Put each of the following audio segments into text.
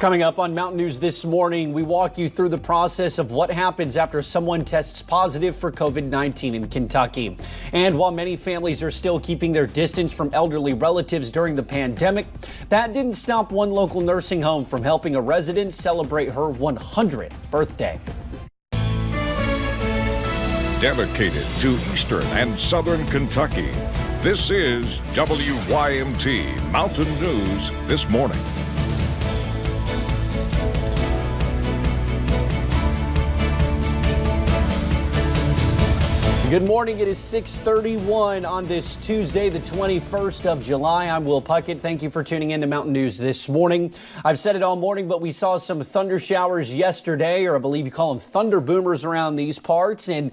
Coming up on Mountain News this morning, we walk you through the process of what happens after someone tests positive for COVID-19 in Kentucky. And while many families are still keeping their distance from elderly relatives during the pandemic, that didn't stop one local nursing home from helping a resident celebrate her 100th birthday. Dedicated to Eastern and Southern Kentucky, this is WYMT Mountain News This Morning. Good morning. It is 6:31 on this Tuesday, the 21st of July. I'm Will Puckett. Thank you for tuning in to Mountain News This Morning. I've said it all morning, but we saw some thunder showers yesterday, or I believe you call them thunder boomers around these parts. And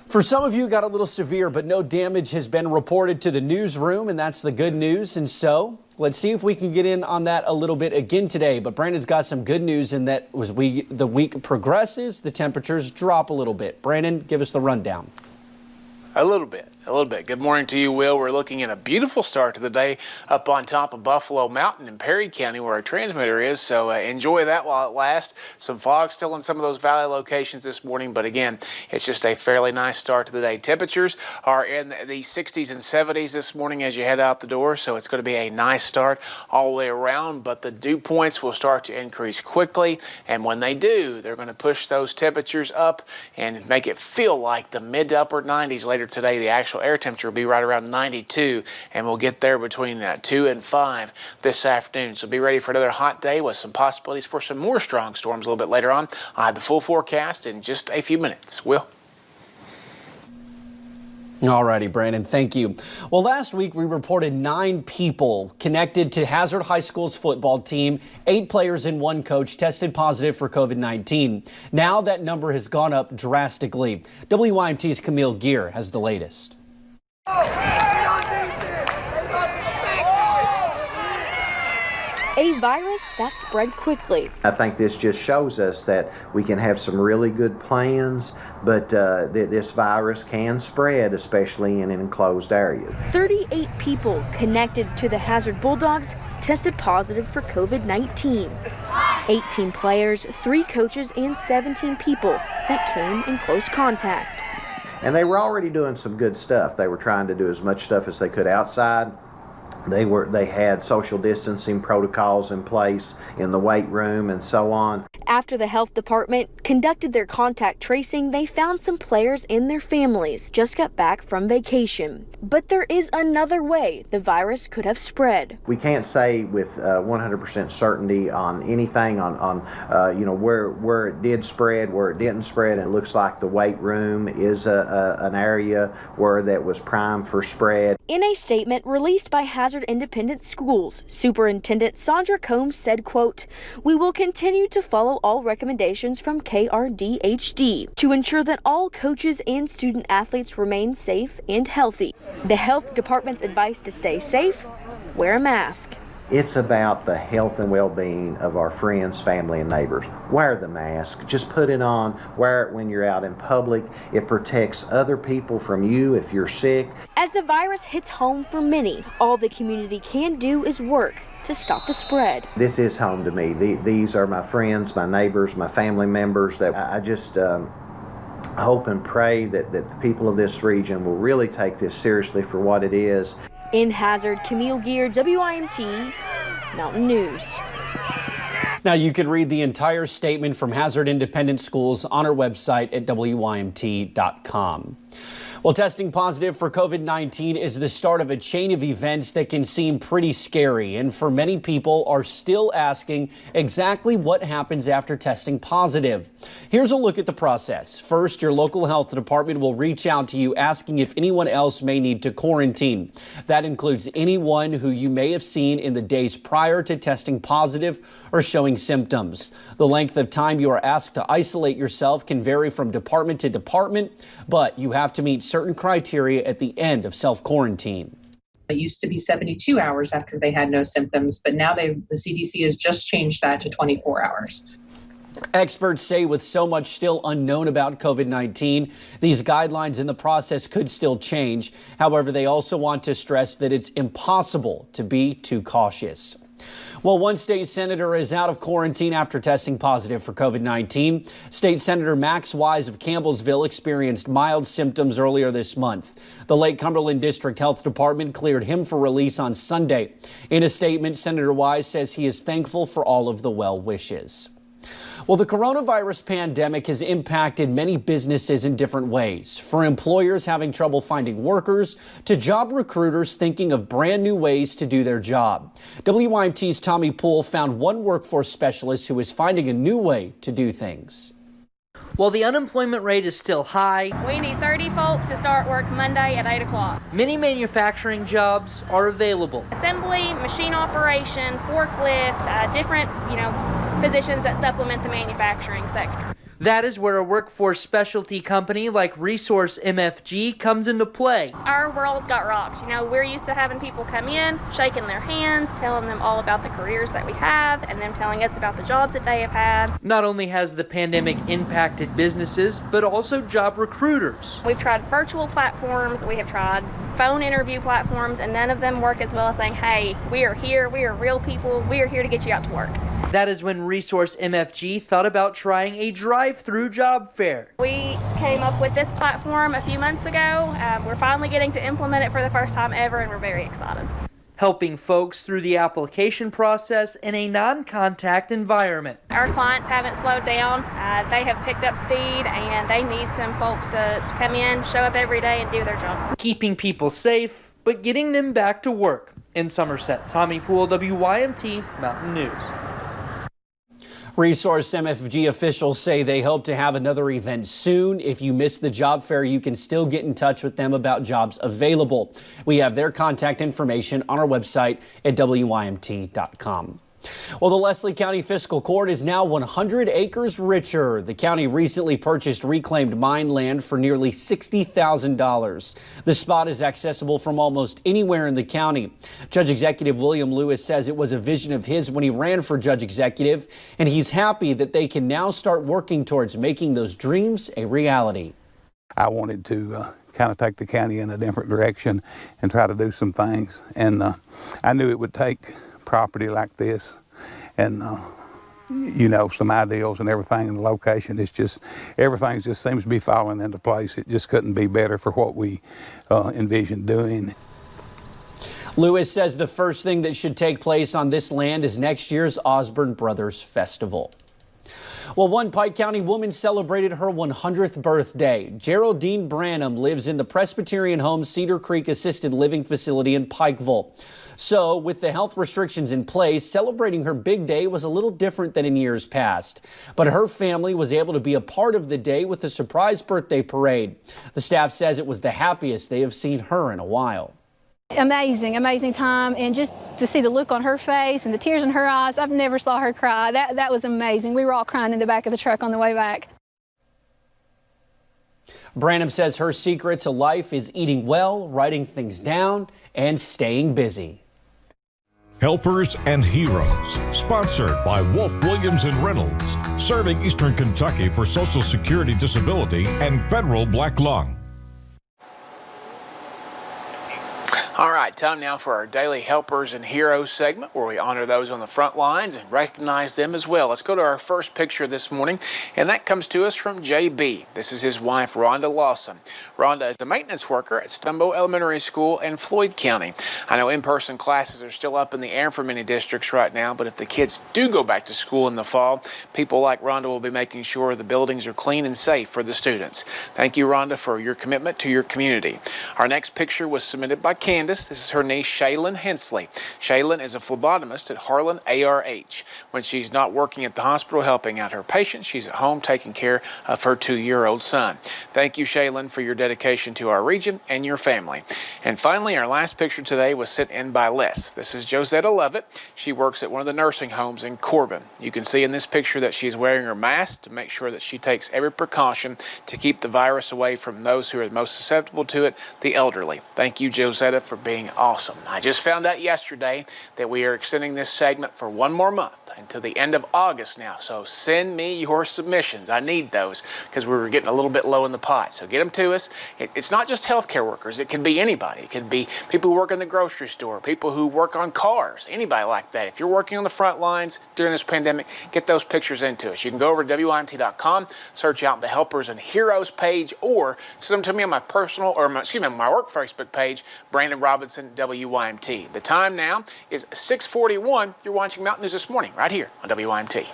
for some of you, it got a little severe, but no damage has been reported to the newsroom, and that's the good news. And so let's see if we can get in on that a little bit again today. But Brandon's got some good news in that as the week progresses, the temperatures drop a little bit. Brandon, give us the rundown. A little bit. Good morning to you, Will. We're looking at a beautiful start to the day up on top of Buffalo Mountain in Perry County where our transmitter is, so enjoy that while it lasts. Some fog still in some of those valley locations this morning, but again, it's just a fairly nice start to the day. Temperatures are in the 60s and 70s this morning as you head out the door, so it's going to be a nice start all the way around, but the dew points will start to increase quickly, and when they do, they're going to push those temperatures up and make it feel like the mid to upper 90s later today. The actual air temperature will be right around 92, and we'll get there between 2 and 5 this afternoon. So be ready for another hot day with some possibilities for some more strong storms a little bit later on. I have the full forecast in just a few minutes. Will? All righty, Brandon, thank you. Well, last week we reported 9 people connected to Hazard High School's football team. 8 players and 1 coach tested positive for COVID-19. Now that number has gone up drastically. WYMT's Camille Gear has the latest. A virus that spread quickly. I think this just shows us that we can have some really good plans, but this virus can spread, especially in an enclosed area. 38 people connected to the Hazard Bulldogs tested positive for COVID-19. 18 players, 3 coaches, and 17 people that came in close contact. And they were already doing some good stuff. They were trying to do as much stuff as they could outside. They had social distancing protocols in place in the weight room and so on. After the health department conducted their contact tracing, they found some players and their families just got back from vacation. But there is another way the virus could have spread. We can't say with 100% certainty on anything on where it did spread, where it didn't spread. And it looks like the weight room is an area where that was primed for spread. In a statement released by Hazard Independent Schools, Superintendent Sandra Combs said, quote, "We will continue to follow all recommendations from KRDHD to ensure that all coaches and student athletes remain safe and healthy. The health department's advice to stay safe: wear a mask." It's about the health and well-being of our friends, family, and neighbors. Wear the mask. Just put it on. Wear it when you're out in public. It protects other people from you if you're sick. As the virus hits home for many, all the community can do is work to stop the spread. This is home to me. These are my friends, my neighbors, my family members. That I just hope and pray that the people of this region will really take this seriously for what it is. In Hazard, Camille Gear, WIMT Mountain News. Now you can read the entire statement from Hazard Independent Schools on our website at WYMT.com. Well, testing positive for COVID-19 is the start of a chain of events that can seem pretty scary, and for many people are still asking exactly what happens after testing positive. Here's a look at the process. First, your local health department will reach out to you asking if anyone else may need to quarantine. That includes anyone who you may have seen in the days prior to testing positive or showing symptoms. The length of time you are asked to isolate yourself can vary from department to department, but you have to meet certain criteria at the end of self-quarantine. It used to be 72 hours after they had no symptoms, but now the CDC has just changed that to 24 hours. Experts say with so much still unknown about COVID-19, these guidelines and the process could still change. However, they also want to stress that it's impossible to be too cautious. Well, one state senator is out of quarantine after testing positive for COVID-19. State Senator Max Wise of Campbellsville experienced mild symptoms earlier this month. The Lake Cumberland District Health Department cleared him for release on Sunday. In a statement, Senator Wise says he is thankful for all of the well wishes. Well, the coronavirus pandemic has impacted many businesses in different ways, from employers having trouble finding workers to job recruiters thinking of brand new ways to do their job. WYMT's Tommy Poole found one workforce specialist who is finding a new way to do things. While the unemployment rate is still high, we need 30 folks to start work Monday at 8 o'clock. Many manufacturing jobs are available. Assembly, machine operation, forklift, different, positions that supplement the manufacturing sector. That is where a workforce specialty company like Resource MFG comes into play. Our world's got rocked. We're used to having people come in, shaking their hands, telling them all about the careers that we have, and them telling us about the jobs that they have had. Not only has the pandemic impacted businesses, but also job recruiters. We've tried virtual platforms, we have tried phone interview platforms, and none of them work as well as saying, hey, we are here, we are real people, we are here to get you out to work. That is when Resource MFG thought about trying a DriveThru Job Fair. We came up with this platform a few months ago. We're finally getting to implement it for the first time ever, and we're very excited. Helping folks through the application process in a non-contact environment. Our clients haven't slowed down. They have picked up speed, and they need some folks to come in, show up every day, and do their job. Keeping people safe, but getting them back to work. In Somerset, Tommy Poole, WYMT Mountain News. Resource MFG officials say they hope to have another event soon. If you missed the job fair, you can still get in touch with them about jobs available. We have their contact information on our website at WYMT.com. Well, the Leslie County Fiscal Court is now 100 acres richer. The county recently purchased reclaimed mine land for nearly $60,000. The spot is accessible from almost anywhere in the county. Judge Executive William Lewis says it was a vision of his when he ran for Judge Executive, and he's happy that they can now start working towards making those dreams a reality. I wanted to kind of take the county in a different direction and try to do some things, and I knew it would take property like this and some ideals and everything, and the location is just, everything just seems to be falling into place. It just couldn't be better for what we envisioned doing. Lewis says the first thing that should take place on this land is next year's Osborne Brothers Festival. Well, one Pike County woman celebrated her 100th birthday. Geraldine Branham lives in the Presbyterian Home Cedar Creek Assisted Living Facility in Pikeville. So, with the health restrictions in place, celebrating her big day was a little different than in years past. But her family was able to be a part of the day with a surprise birthday parade. The staff says it was the happiest they have seen her in a while. Amazing time, and just to see the look on her face and the tears in her eyes, I've never saw her cry. That was amazing. We were all crying in the back of the truck on the way back. Branham says her secret to life is eating well, writing things down, and staying busy. Helpers and Heroes, sponsored by Wolf Williams and Reynolds, serving Eastern Kentucky for Social Security Disability and Federal Black Lung. All right, time now for our daily Helpers and Heroes segment, where we honor those on the front lines and recognize them as well. Let's go to our first picture this morning, and that comes to us from JB. This is his wife, Rhonda Lawson. Rhonda is a maintenance worker at Stumbo Elementary School in Floyd County. I know in-person classes are still up in the air for many districts right now, but if the kids do go back to school in the fall, people like Rhonda will be making sure the buildings are clean and safe for the students. Thank you, Rhonda, for your commitment to your community. Our next picture was submitted by Candace. This is her niece, Shaylin Hensley. Shaylin is a phlebotomist at Harlan ARH. When she's not working at the hospital helping out her patients, she's at home taking care of her 2-year-old son. Thank you, Shaylin, for your dedication to our region and your family. And finally, our last picture today was sent in by Les. This is Josetta Lovett. She works at one of the nursing homes in Corbin. You can see in this picture that she's wearing her mask to make sure that she takes every precaution to keep the virus away from those who are most susceptible to it, the elderly. Thank you, Josetta, for being awesome. I just found out yesterday that we are extending this segment for one more month. until the end of August now. So send me your submissions. I need those because we were getting a little bit low in the pot. So get them to us. It's not just healthcare workers. It can be anybody. It could be people who work in the grocery store, people who work on cars, anybody like that. If you're working on the front lines during this pandemic, get those pictures into us. You can go over to WYMT.com, search out the Helpers and Heroes page, or send them to me on my personal, or my work Facebook page, Brandon Robinson, WYMT. The time now is 6:41. You're watching Mountain News This Morning right here on WYMT.